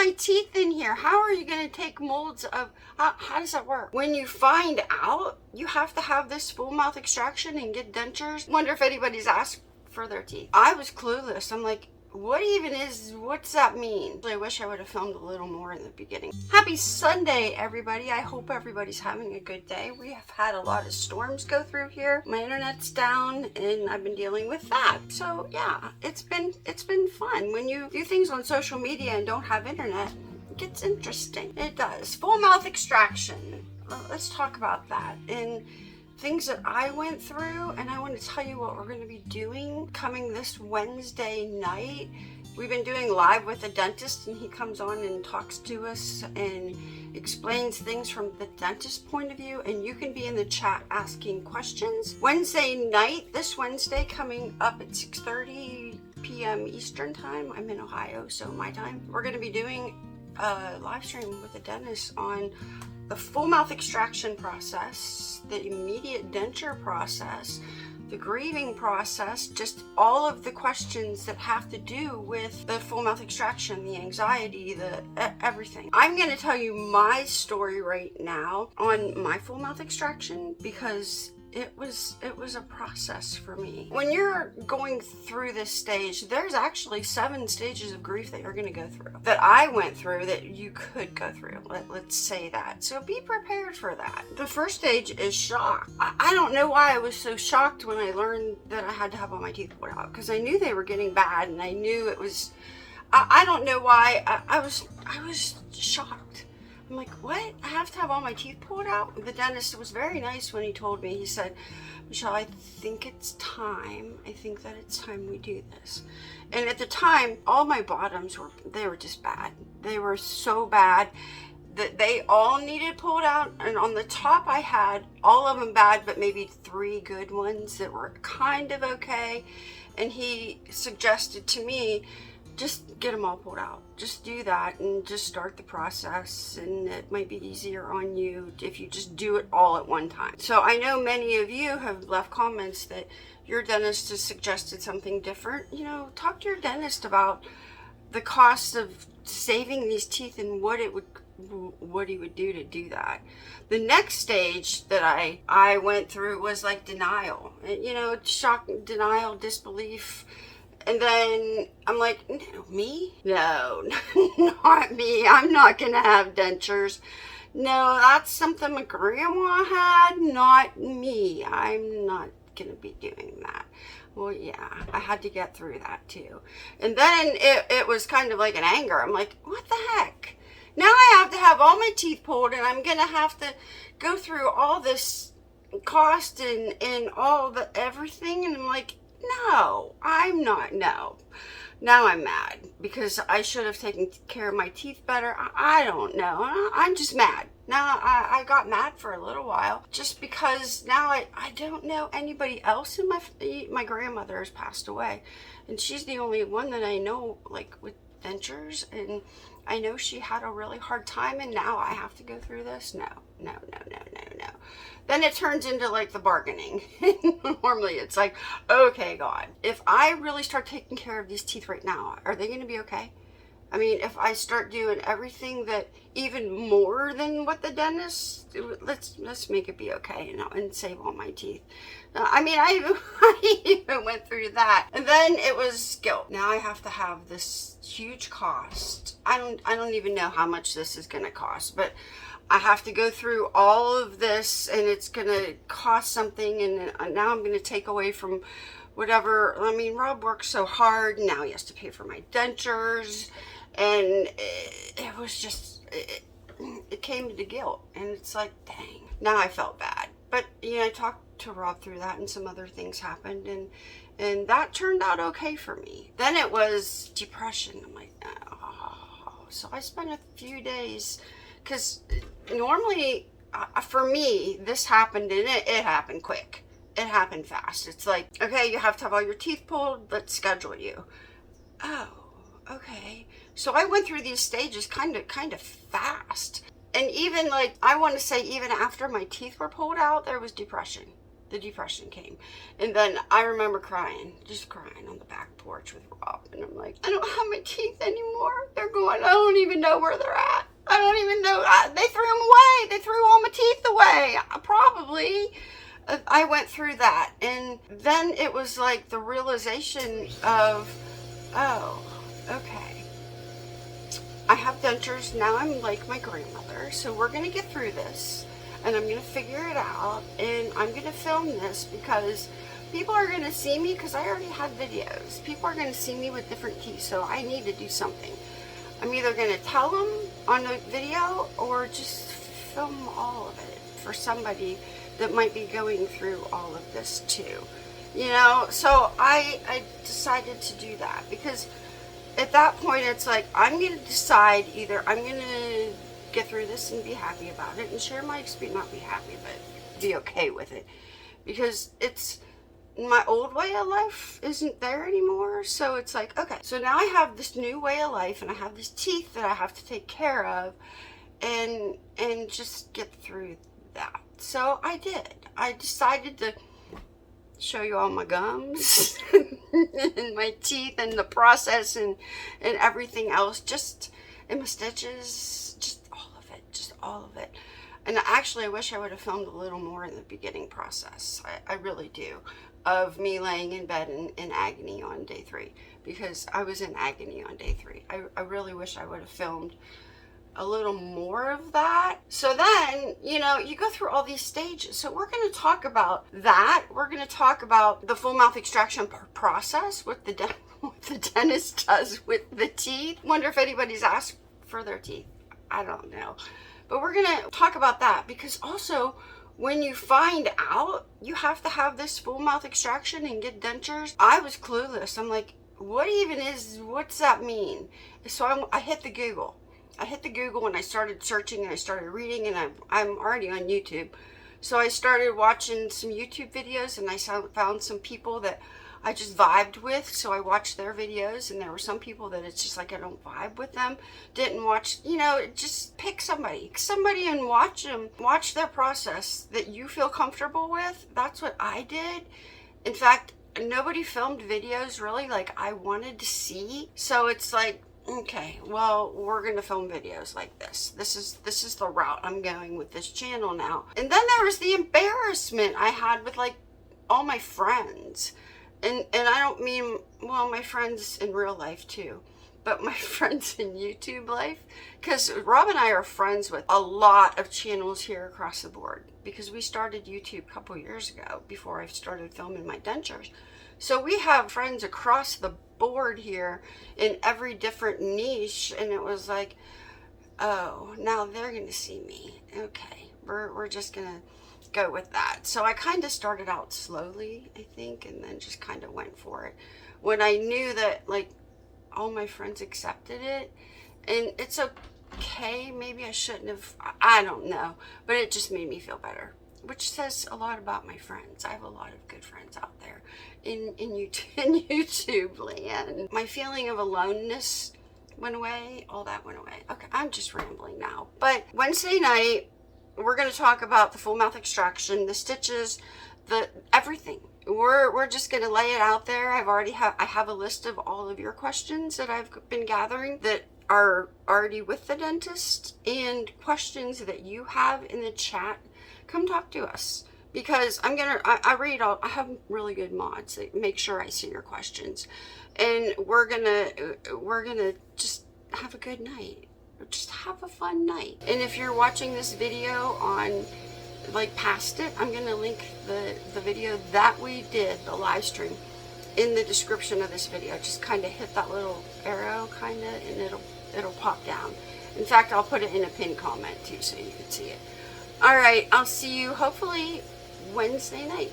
my teeth in here. How are you going to take molds of, how does that work? When you find out you have to have this full mouth extraction and get dentures, wonder if anybody's asked for their teeth. I was clueless. I'm like, what's that mean? I wish I would have filmed a little more in the beginning. Happy Sunday, everybody. I hope everybody's having a good day. We have had a lot of storms go through here. My internet's down and I've been dealing with that. So yeah, it's been fun. When you do things on social media and don't have internet, it gets interesting. It does. Full mouth extraction. Let's talk about that. And things that I went through, and I want to tell you what we're going to be doing coming this Wednesday night. We've been doing live with a dentist, and he comes on and talks to us and explains things from the dentist point of view, and you can be in the chat asking questions. Wednesday night, this Wednesday, coming up at 6:30 p.m. Eastern time. I'm in Ohio, so my time. We're going to be doing a live stream with a dentist on the full mouth extraction process, the immediate denture process, the grieving process, just all of the questions that have to do with the full mouth extraction, the anxiety, the everything. I'm going to tell you my story right now on my full mouth extraction because it was a process for me. When you're going through this stage, there's actually 7 stages of grief that you're going to go through, that I went through, that you could go through. Let's say that. So be prepared for that. The first stage is shock. I don't know why I was so shocked when I learned that I had to have all my teeth pulled out, because I knew they were getting bad, and I knew it was, I don't know why, I was shocked. I'm like, what? I have to have all my teeth pulled out? The dentist was very nice when he told me. He said, Michelle, I think it's time. I think that it's time we do this. And at the time, all my bottoms were just bad. They were so bad that they all needed pulled out. And on the top, I had all of them bad, but maybe 3 good ones that were kind of okay. And he suggested to me, just get them all pulled out. Just do that and just start the process, and it might be easier on you if you just do it all at one time. So I know many of you have left comments that your dentist has suggested something different. You know, talk to your dentist about the cost of saving these teeth and what he would do to do that. The next stage that I went through was like denial. You know, shock, denial, disbelief. And then I'm like, no, me? No, not me. I'm not going to have dentures. No, that's something my grandma had, not me. I'm not going to be doing that. Well, yeah, I had to get through that too. And then it was kind of like an anger. I'm like, what the heck? Now I have to have all my teeth pulled, and I'm going to have to go through all this cost and all the everything. And I'm like, no, I'm not. No. Now I'm mad because I should have taken care of my teeth better. I don't know. I'm just mad. Now I got mad for a little while just because now I don't know anybody else in my grandmother has passed away, and she's the only one that I know like with dentures, and I know she had a really hard time, and now I have to go through this. No. Then it turns into like the bargaining. Normally it's like, okay, God, if I really start taking care of these teeth right now, are they going to be okay? I mean, if I start doing everything that even more than what the dentist, let's make it be okay, you know, and save all my teeth. I mean, I even went through that. And then it was guilt. Now I have to have this huge cost. I don't even know how much this is going to cost, but I have to go through all of this, and it's going to cost something, and now I'm going to take away from whatever. I mean, Rob works so hard, and now he has to pay for my dentures, and it was just, it came to guilt, and it's like, dang. Now I felt bad. But, you know, I talked to Rob through that, and some other things happened, and that turned out okay for me. Then it was depression. I'm like, oh. So I spent a few days, because normally, for me, this happened, and it happened quick. It happened fast. It's like, okay, you have to have all your teeth pulled. Let's schedule you. Oh, okay. So I went through these stages kind of fast. And even like, I want to say even after my teeth were pulled out, there was depression. the depression came. And then I remember crying, just crying on the back porch with Rob. And I'm like, I don't have my teeth anymore. They're going, I don't even know where they're at. I don't even know. They threw them away. They threw all my teeth away. Probably. I went through that. And then it was like the realization of, oh, okay. I have dentures. Now I'm like my grandmother. So we're going to get through this. And I'm going to figure it out. And I'm going to film this because people are going to see me, because I already had videos. People are going to see me with different teeth. So I need to do something. I'm either going to tell them on the video or just film all of it for somebody that might be going through all of this too. You know, so I decided to do that because at that point it's like I'm going to decide either I'm going to get through this and be happy about it and share my experience, not be happy, but be okay with it, because it's my old way of life isn't there anymore. So it's like, okay, so now I have this new way of life and I have these teeth that I have to take care of and just get through that. So I did. I decided to show you all my gums and my teeth and the process and everything else, just in my stitches, just all of it. And actually I wish I would have filmed a little more in the beginning process. I really do, of me laying in bed in agony on day 3, because I was in agony on day 3. I really wish I would have filmed a little more of that. So then, you know, you go through all these stages. So we're going to talk about that. We're going to talk about the full mouth extraction process, what the dentist does with the teeth. Wonder if anybody's asked for their teeth. I don't know. But we're going to talk about that, because also when you find out you have to have this full mouth extraction and get dentures, I was clueless. I'm like, what's that mean? So I hit the Google. And I started searching and I started reading, and I'm already on YouTube. So I started watching some YouTube videos, and I found some people that I just vibed with. So I watched their videos, and there were some people that it's just like I don't vibe with them. Didn't watch, you know, just pick somebody and watch them. Watch their process that you feel comfortable with. That's what I did. In fact, nobody filmed videos really like I wanted to see. So it's like, okay, well, we're going to film videos like this. This is the route I'm going with this channel now. And then there was the embarrassment I had with like all my friends. And I don't mean, well, my friends in real life too, but my friends in YouTube life. Because Rob and I are friends with a lot of channels here across the board, because we started YouTube a couple years ago before I started filming my dentures. So we have friends across the board here in every different niche, and it was like, oh, now they're gonna see me. Okay, we're just gonna go with that. So I kind of started out slowly, I think, and then just kind of went for it when I knew that like all my friends accepted it. And it's okay, maybe I shouldn't have, I don't know, but it just made me feel better, which says a lot about my friends. I have a lot of good friends out there in YouTube land. My feeling of aloneness went away. All that went away. Okay, I'm just rambling now. But Wednesday night, we're going to talk about the full mouth extraction, the stitches, the everything. We're just going to lay it out there. I have a list of all of your questions that I've been gathering that are already with the dentist, and questions that you have in the chat. Come talk to us, because I have really good mods that make sure I see your questions, and we're gonna just have a good night, just have a fun night. And if you're watching this video on like past it, I'm gonna link the video that we did, the live stream, in the description of this video. Just kind of hit that little arrow and it'll pop down. In fact, I'll put it in a pinned comment too, so you can see it. All right, I'll see you hopefully Wednesday night.